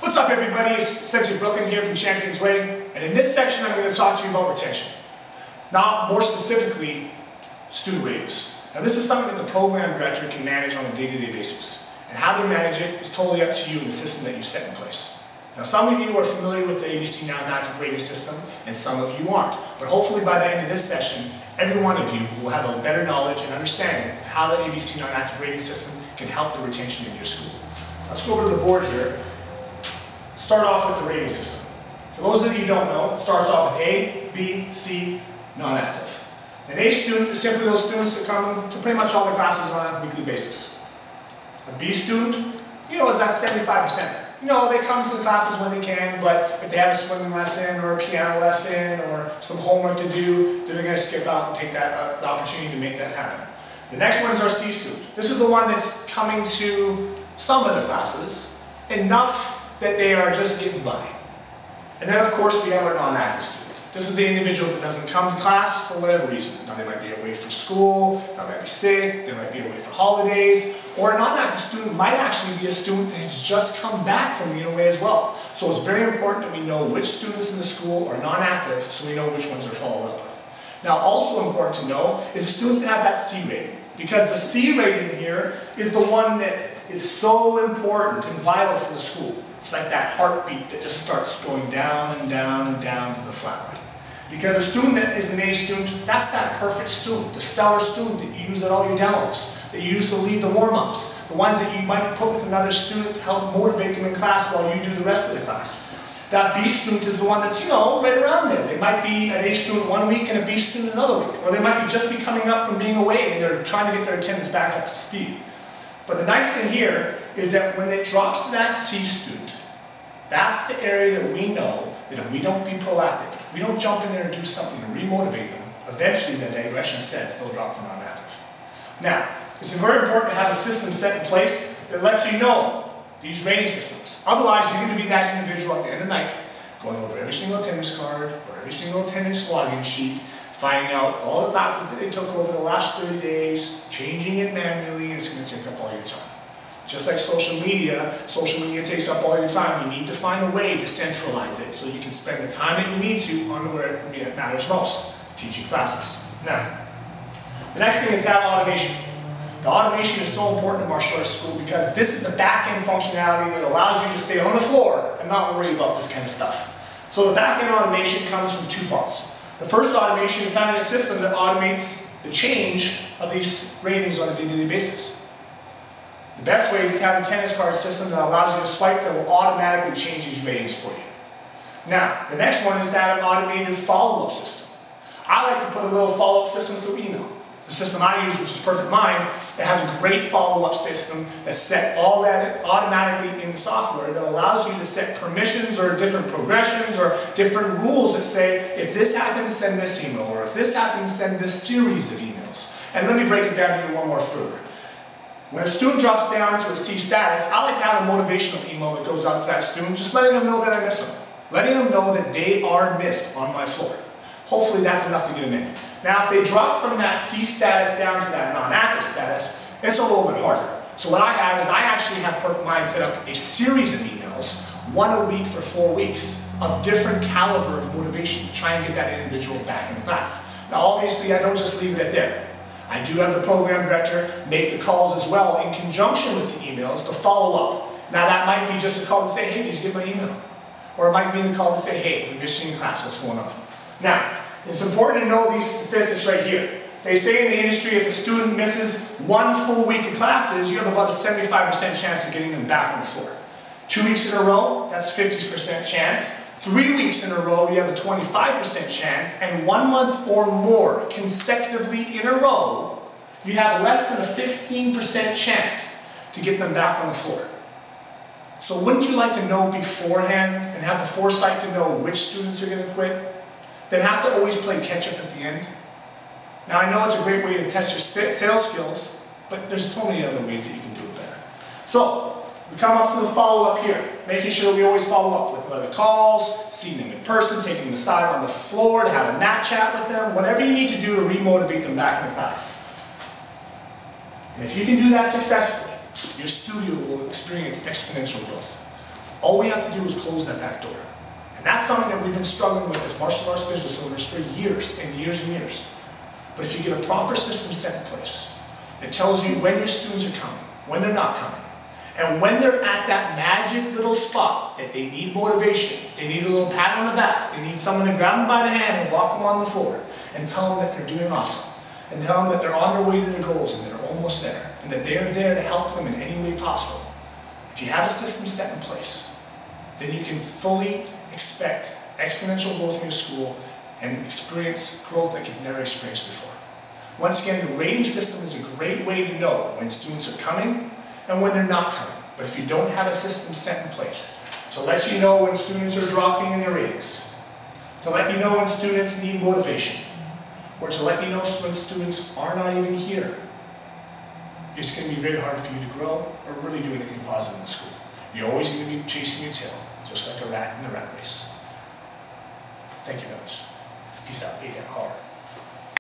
What's up, everybody? It's Sensei Brooklyn here from Champions Way, and in this section I'm going to talk to you about retention. Now, more specifically, student ratings. Now, this is something that the program director can manage on a day-to-day basis, and how they manage it is totally up to you and the system that you set in place. Now, some of you are familiar with the ABC non-active rating system, and some of you aren't. But hopefully by the end of this session, every one of you will have a better knowledge and understanding of how the ABC non-active rating system can help the retention in your school. Let's go over to the board here. Start off with the rating system. For those of you who don't know, it starts off with A, B, C, non-active. An A student is simply those students that come to pretty much all their classes on a weekly basis. A B student, is that 75%. They come to the classes when they can, but if they have a swimming lesson or a piano lesson or some homework to do, they're going to skip out and take that the opportunity to make that happen. The next one is our C student. This is the one that's coming to some of the classes, enough that they are just getting by. And then of course we have our non-active student. This is the individual that doesn't come to class for whatever reason. Now they might be away for school, they might be sick, they might be away for holidays, or a non-active student might actually be a student that has just come back from being away as well. So it's very important that we know which students in the school are non-active so we know which ones are followed up with. Now also important to know is the students that have that C rating, because the C rating here is the one that is so important and vital for the school. It's like that heartbeat that just starts going down and down and down to the flat rate. Because a student that is an A student, that's that perfect student, the stellar student that you use at all your demos, that you use to lead the warm-ups, the ones that you might put with another student to help motivate them in class while you do the rest of the class. That B student is the one that's, right around there. They might be an A student one week and a B student another week. Or they might be just be coming up from being away and they're trying to get their attendance back up to speed. But the nice thing here is that when it drops to that C student, that's the area that we know that if we don't be proactive, if we don't jump in there and do something to remotivate them, eventually the digression says they'll drop to non-active. Now, it's very important to have a system set in place that lets you know these rating systems. Otherwise, you're going to be that individual at the end of the night going over every single attendance card or every single attendance login sheet, finding out all the classes that they took over the last 30 days, changing it manually, and it's going to take up all your time. Just like social media takes up all your time. You need to find a way to centralize it so you can spend the time that you need to on where it matters most, teaching classes. Now, the next thing is that automation. The automation is so important in martial arts school because this is the back-end functionality that allows you to stay on the floor and not worry about this kind of stuff. So the back-end automation comes from two parts. The first automation is having a system that automates the change of these ratings on a day-to-day basis. The best way is to have a attendance card system that allows you to swipe that will automatically change these ratings for you. Now, the next one is to have an automated follow-up system. I like to put a little follow-up system through email. The system I use, which is Perfect Mind, it has a great follow-up system that's set all that automatically in the software that allows you to set permissions or different progressions or different rules that say, if this happens, send this email, or if this happens, send this series of emails. And let me break it down to you one more further. When a student drops down to a C status, I like to have a motivational email that goes out to that student, just letting them know that I miss them. Letting them know that they are missed on my floor. Hopefully that's enough to get them in. Now if they drop from that C status down to that non-active status, it's a little bit harder. So what I have is I actually have Perfect Mind set up a series of emails, one a week for 4 weeks, of different caliber of motivation to try and get that individual back in the class. Now obviously I don't just leave it at there. I do have the program director make the calls as well in conjunction with the emails to follow up. Now that might be just a call to say, hey, did you get my email? Or it might be the call to say, hey, we missed you in class, what's going on? Now, it's important to know these statistics right here. They say in the industry if a student misses 1 full week of classes, you have about a 75% chance of getting them back on the floor. 2 weeks in a row, that's 50% chance. 3 weeks in a row, you have a 25% chance, and 1 month or more consecutively in a row, you have less than a 15% chance to get them back on the floor. So wouldn't you like to know beforehand and have the foresight to know which students are going to quit, then have to always play catch up at the end? Now I know it's a great way to test your sales skills, but there's so many other ways that you can do it better. So, we come up to the follow-up here, making sure we always follow up with other calls, seeing them in person, taking them aside on the floor to have a mat chat with them, whatever you need to do to remotivate them back in the class. And if you can do that successfully, your studio will experience exponential growth. All we have to do is close that back door. And that's something that we've been struggling with as martial arts business owners for years and years and years. But if you get a proper system set in place that tells you when your students are coming, when they're not coming, and when they're at that magic little spot that they need motivation, they need a little pat on the back, they need someone to grab them by the hand and walk them on the floor and tell them that they're doing awesome, and tell them that they're on their way to their goals and they're almost there, and that they're there to help them in any way possible. If you have a system set in place, then you can fully expect exponential growth in your school and experience growth that you've never experienced before. Once again, the rating system is a great way to know when students are coming and when they're not coming. But if you don't have a system set in place to let you know when students are dropping in their ratings, to let you know when students need motivation, or to let you know when students are not even here, it's going to be very hard for you to grow or really do anything positive in the school. You're always going to be chasing your tail, just like a rat in the rat race. Thank you very much. Peace out. 8 hour.